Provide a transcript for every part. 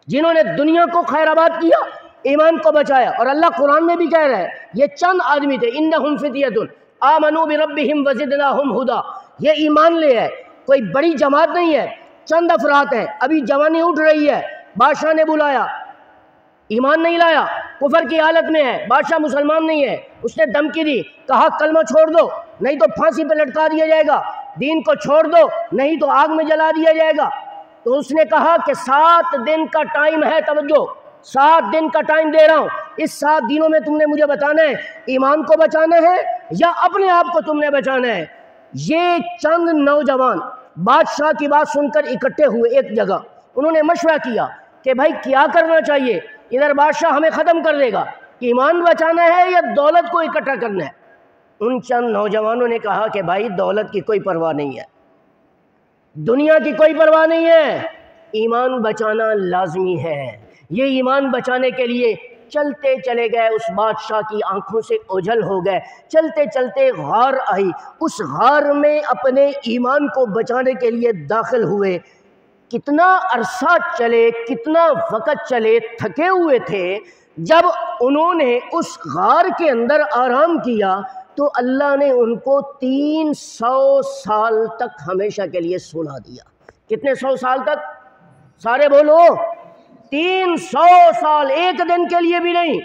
جنہوں نے دنیا کو خیر آباد کیا، ایمان کو بچایا. اور اللہ قرآن میں بھی کہہ رہا ہے یہ چند آدمی تھے، انہم فتیۃ آمنوا بربہم وزدناہم ہدی. یہ ایمان لے ہے، کوئی بڑی جماعت نہیں ہے، چند افراد ہیں. ابھی جوانی اٹھ رہی ہے، بادشاہ نے بلایا، ایمان نہیں لایا، کفر کی حالت میں ہے، بادشاہ مسلمان نہیں ہے، اس نے دھمکی دی، کہا کلمہ چھوڑ دو نہیں تو پھانسی پہ لٹکا دیا جائے گا، دین کو چھوڑ دو نہیں تو آگ میں جلا دیا جائے گا. تو اس نے کہا کہ 7 دن کا ٹائم ہے، توجہ، 7 دن کا ٹائم دے رہا ہوں، اس 7 دنوں میں تم نے مجھے بتانا ہے ایمان کو بچانا ہے یا اپنے آپ کو تم نے بچانا ہے. یہ چند نوجوان بادشاہ کی بات سن کر اکٹھے ہوئے ایک جگہ. انہوں نے مشورہ کیا کہ بھائی کیا کرنا چاہیے، ادھر بادشاہ ہمیں ختم کر دے گا، ایمان بچانا ہے یا دولت کو اکٹھا کرنا ہے. ان چند نوجوانوں نے کہا کہ بھائی دولت کی کوئی پرواہ نہیں ہے، دنیا کی کوئی پرواہ نہیں ہے، ایمان بچانا لازمی ہے. یہ ایمان بچانے کے لیے چلتے چلے گئے، اس بادشاہ کی آنکھوں سے اوجھل ہو گئے. چلتے چلتے غار آئی، اس غار میں اپنے ایمان کو بچانے کے لیے داخل ہوئے. کتنا عرصہ چلے، کتنا وقت چلے، تھکے ہوئے تھے. جب انہوں نے اس غار کے اندر آرام کیا تو اللہ نے ان کو 300 سال تک ہمیشہ کے لیے سلا دیا. کتنے 100 سال تک؟ سارے بولو. 300 سال، ایک دن کے لیے بھی نہیں،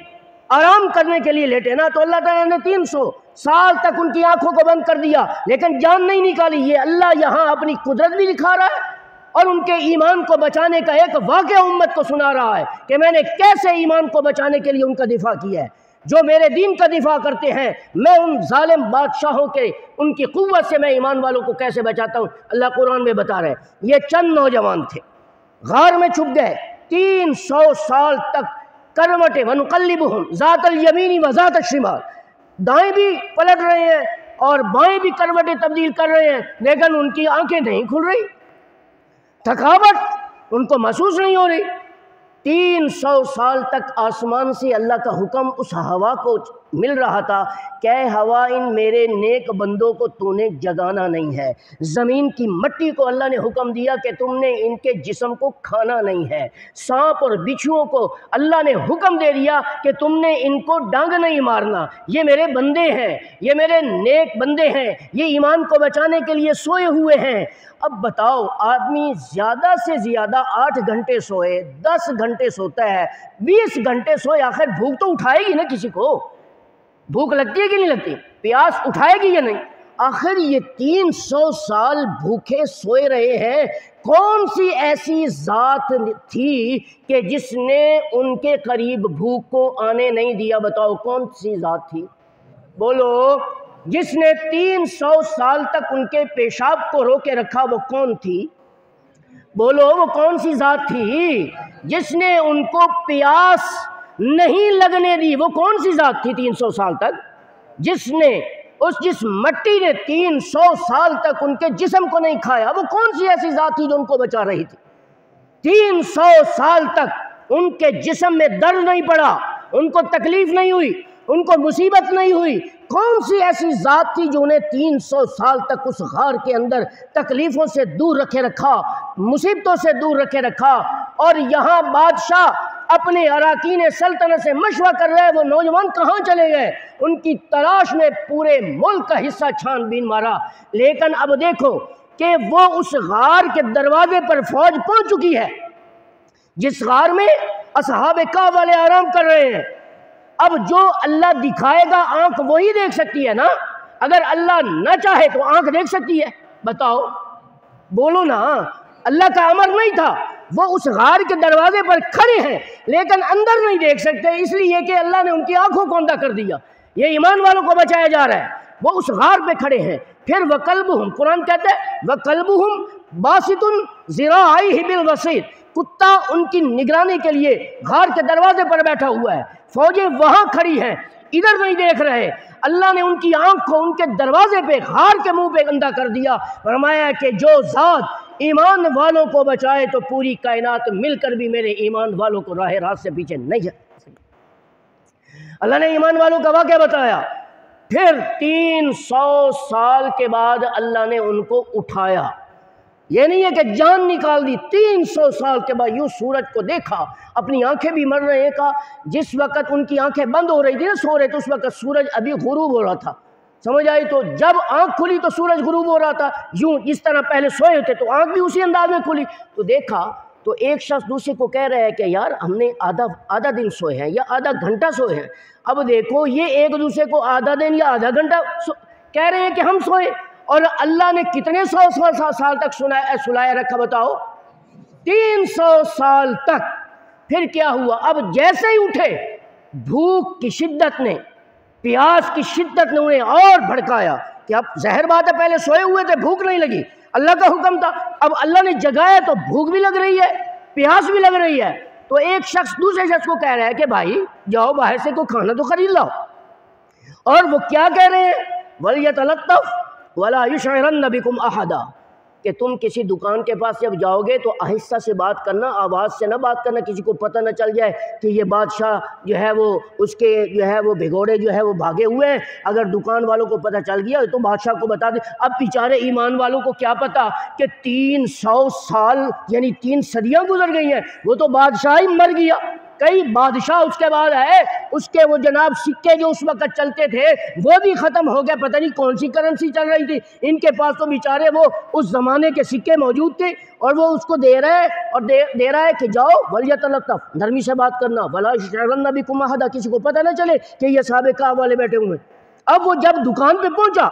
آرام کرنے کے لیے لیٹے نا تو اللہ تعالیٰ نے 300 سال تک ان کی آنکھوں کو بند کر دیا لیکن جان نہیں نکالی. یہ اللہ یہاں اپنی قدرت بھی دکھا رہا ہے اور ان کے ایمان کو بچانے کا ایک واقعہ امت کو سنا رہا ہے کہ میں نے کیسے ایمان کو بچانے کے لیے ان کا دفاع کیا ہے. جو میرے دین کا دفاع کرتے ہیں میں ان ظالم بادشاہوں کے ان کی قوت سے میں ایمان والوں کو کیسے بچاتا ہوں. اللہ قرآن میں بتا رہے ہیں. یہ چند نوجوان تھے، غار میں چھپ گئے. 300 سال تک کروٹیں وَنُقَلِّبُهُمْ ذَاتَ الْيَمِينِ وَذَاتَ الشِّمَالِ، دائیں بھی پلٹ رہے ہیں اور بائیں بھی کروٹیں تبدیل کر رہے ہیں لیکن ان کی آنکھیں نہیں کھل رہی، تھکاوٹ ان کو محسوس نہیں ہو رہی. 300 سال تک آسمان سے اللہ کا حکم اس ہوا کو مل رہا تھا کہ اے ہوا ان میرے نیک بندوں کو تو نے جگانا نہیں ہے. زمین کی مٹی کو اللہ نے حکم دیا کہ تم نے ان کے جسم کو کھانا نہیں ہے. سانپ اور بچھوؤں کو اللہ نے حکم دے دیا کہ تم نے ان کو ڈانگ نہیں مارنا. یہ میرے بندے ہیں، یہ میرے نیک بندے ہیں، یہ ایمان کو بچانے کے لیے سوئے ہوئے ہیں. اب بتاؤ آدمی زیادہ سے زیادہ 8 گھنٹے سوئے، 10 گھنٹے سوتا ہے، 20 گھنٹے سوئے، آخر بھوک تو اٹھائے گی نا کسی کو؟ بھوک لگتی ہے کہ نہیں لگتی؟ پیاس اٹھائے گی یا نہیں؟ آخر یہ 300 سال بھوکے سوئے رہے ہیں. کون سی ایسی ذات تھی کہ جس نے ان کے قریب بھوک کو آنے نہیں دیا؟ بتاؤ کون سی ذات تھی؟ بولو. جس نے 300 سال تک ان کے پیشاب کو روکے رکھا وہ کون تھی؟ بولو وہ کون سی ذات تھی؟ جس نے ان کو پیاس نہیں لگنے دی وہ کون سی ذات تھی 300 سال تک؟ جس مٹی نے 300 سال تک ان کے جسم کو نہیں کھایا وہ کون سی ایسی ذات تھی جو ان کو بچا رہی تھی؟ 300 سال تک ان کے جسم میں درد نہیں پڑا، ان کو تکلیف نہیں ہوئی، ان کو مصیبت نہیں ہوئی. کون سی ایسی ذات تھی جو انہیں 300 سال تک اس غار کے اندر تکلیفوں سے دور رکھے رکھا، مصیبتوں سے دور رکھے رکھا؟ اور یہاں بادشاہ اپنے اراکین سلطنت سے مشورہ کر رہے ہیں وہ نوجوان کہاں چلے گئے؟ ان کی تلاش میں پورے ملک کا حصہ چھان بین مارا. لیکن اب دیکھو کہ وہ اس غار کے دروازے پر فوج پہنچ چکی ہے جس غار میں اصحاب کہف والے آرام کر رہے ہیں. اب جو اللہ دکھائے گا آنکھ وہی دیکھ سکتی ہے نا. اگر اللہ نہ چاہے تو آنکھ دیکھ سکتی ہے؟ بتاؤ بولو نا. اللہ کا امر نہیں تھا، وہ اس غار کے دروازے پر کھڑے ہیں لیکن اندر نہیں دیکھ سکتے اس لیے کہ اللہ نے ان کی آنکھوں کو اندھا کر دیا. یہ ایمان والوں کو بچایا جا رہا ہے. وہ اس غار پہ کھڑے ہیں. پھر وَقَلْبُهُمْ، قرآن کہتا ہے وَقَلْبُهُمْ بَاسِطٌ ذِرَاعَيْهِ بِالْوَصِيدِ، کتا ان کی نگرانی کے لیے غار کے دروازے پر بیٹھا ہوا ہے. فوجیں وہاں کھڑی ہیں، ادھر نہیں دیکھ رہے. اللہ نے ان کی آنکھ کو ان کے دروازے پہ غار کے منہ پہ اندھا کر دیا. فرمایا کہ جو ذات ایمان والوں کو بچائے تو پوری کائنات مل کر بھی میرے ایمان والوں کو راہ راست سے پیچھے نہیں جائے. اللہ نے ایمان والوں کا واقعہ بتایا. پھر 300 سال کے بعد اللہ نے ان کو اٹھایا. یہ نہیں ہے کہ جان نکال دی۔ 300 سال کے بعد یوں سورج کو دیکھا، اپنی آنکھیں بھی مر رہے ہیں، کہا جس وقت ان کی آنکھیں بند ہو رہی تھی نا، سو رہے تھے، اس وقت سورج ابھی غروب ہو رہا تھا، سمجھ آئی؟ تو جب آنکھ کھلی تو سورج غروب ہو رہا تھا، یوں جس طرح پہلے سوئے ہوتے تو آنکھ بھی اسی انداز میں کھلی۔ تو دیکھا تو ایک شخص دوسرے کو کہہ رہا ہے کہ یار ہم نے آدھا دن سوئے ہیں یا آدھا گھنٹہ سوئے ہیں۔ اب دیکھو یہ ایک دوسرے کو آدھا دن یا آدھا گھنٹہ کہہ رہے ہیں کہ ہم سوئے، اور اللہ نے کتنے سال تک سلایا رکھا بتاؤ؟ 300 سال تک۔ پھر کیا ہوا؟ اب جیسے ہی اٹھے، بھوک کی شدت نے، پیاس کی شدت نے انہیں اور بھڑکایا کہ اب ظاہر بات ہے پہلے سوئے ہوئے تھے، بھوک نہیں لگی، اللہ کا حکم تھا، اب اللہ نے جگایا تو بھوک بھی لگ رہی ہے، پیاس بھی لگ رہی ہے۔ تو ایک شخص دوسرے شخص کو کہہ رہا ہے کہ بھائی جاؤ باہر سے کوئی کھانا تو خرید لاؤ، اور وہ کیا کہہ رہے ہیں؟ وَلْيَتَلَطَّفْ وَلَا يُشْعِرَنَّ بِكُمْ أَحَدًا، کہ تم کسی دکان کے پاس جب جاؤ گے تو آہستہ سے بات کرنا، آواز سے نہ بات کرنا، کسی کو پتہ نہ چل جائے کہ یہ بادشاہ جو ہے وہ اس کے جو ہے وہ بھگوڑے جو ہے وہ بھاگے ہوئے ہیں، اگر دکان والوں کو پتہ چل گیا تو بادشاہ کو بتا دے۔ اب بیچارے ایمان والوں کو کیا پتہ کہ 300 سال یعنی 3 صدیاں گزر گئی ہیں، وہ تو بادشاہ ہی مر گیا، کئی بادشاہ اس کے بعد آئے، اس کے وہ جناب سکے جو اس وقت چلتے تھے وہ بھی ختم ہو گئے، پتہ نہیں کون سی کرنسی چل رہی تھی، ان کے پاس تو بیچارے وہ اس زمانے کے سکے موجود تھے، اور وہ اس کو دے رہے اور دے رہا ہے کہ جاؤ وَلْيَتَلَطَّفْ، نرمی سے بات کرنا، وَلَا يُشْعِرَنَّ بِكُمْ أَحَدًا، کسی کو پتہ نہ چلے کہ یہ صحابہ کہف والے بیٹھے ہوئے۔ اب وہ جب دکان پہ پہنچا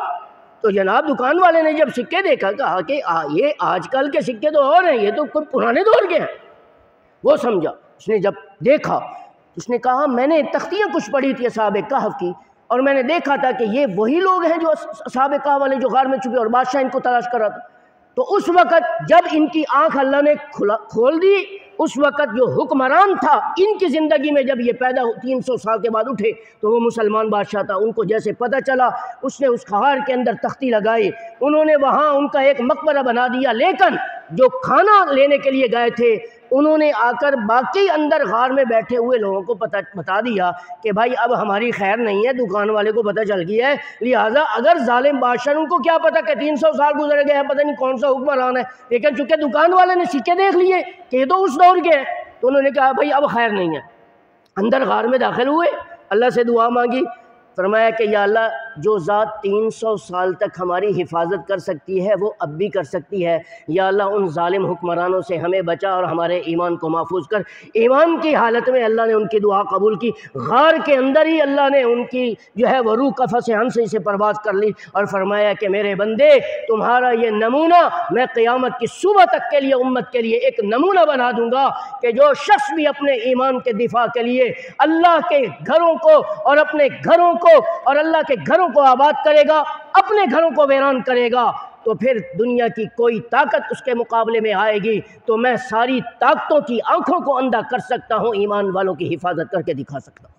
تو جناب دکان والے نے جب سکے دیکھا، کہا کہ یہ آج کل کے سکے تو اور ہیں، یہ تو کوئی پرانے دور کے ہیں۔ وہ سمجھا، اس نے جب دیکھا اس نے کہا میں نے تختیاں کچھ پڑھی تھی اصحاب کہف کی، اور میں نے دیکھا تھا کہ یہ وہی لوگ ہیں جو اصحاب کہف والے جو غار میں چھپے اور بادشاہ ان کو تلاش کر رہا تھا۔ تو اس وقت جب ان کی آنکھ اللہ نے کھول دی، اس وقت جو حکمران تھا ان کی زندگی میں جب یہ پیدا 300 سال کے بعد اٹھے تو وہ مسلمان بادشاہ تھا، ان کو جیسے پتہ چلا اس نے اس غار کے اندر تختی لگائی، انہوں نے وہاں ان کا ایک مقبرہ بنا دیا، لیکن جو کھانا لینے کے لیے گئے تھے انہوں نے آ کر باقی اندر غار میں بیٹھے ہوئے لوگوں کو بتا دیا کہ بھائی اب ہماری خیر نہیں ہے، دکان والے کو پتہ چل گیا ہے، لہٰذا اگر ظالم بادشاہ، ان کو کیا پتہ کہ 300 سال گزر گئے ہیں، پتہ نہیں کون سا حکمران ہے، لیکن چونکہ دکان والے نے سکے دیکھ لیے کہ یہ تو اس دور کے ہیں، تو انہوں نے کہا بھائی اب خیر نہیں ہے، اندر غار میں داخل ہوئے، اللہ سے دعا مانگی، فرمایا کہ یا اللہ جو ذات 300 سال تک ہماری حفاظت کر سکتی ہے وہ اب بھی کر سکتی ہے، یا اللہ ان ظالم حکمرانوں سے ہمیں بچا اور ہمارے ایمان کو محفوظ کر۔ ایمان کی حالت میں اللہ نے ان کی دعا قبول کی، غار کے اندر ہی اللہ نے ان کی جو ہے وہ روح قفس ہنسی سے پرواز کر لی، اور فرمایا کہ میرے بندے تمہارا یہ نمونہ میں قیامت کی صبح تک کے لیے امت کے لیے ایک نمونہ بنا دوں گا کہ جو شخص بھی اپنے ایمان کے دفاع کے لیے اللہ کے گھروں کو اور اپنے گھروں کو اور اللہ کے گھروں کو آباد کرے گا، اپنے گھروں کو ویران کرے گا، تو پھر دنیا کی کوئی طاقت اس کے مقابلے میں آئے گی تو میں ساری طاقتوں کی آنکھوں کو اندھا کر سکتا ہوں، ایمان والوں کی حفاظت کر کے دکھا سکتا ہوں۔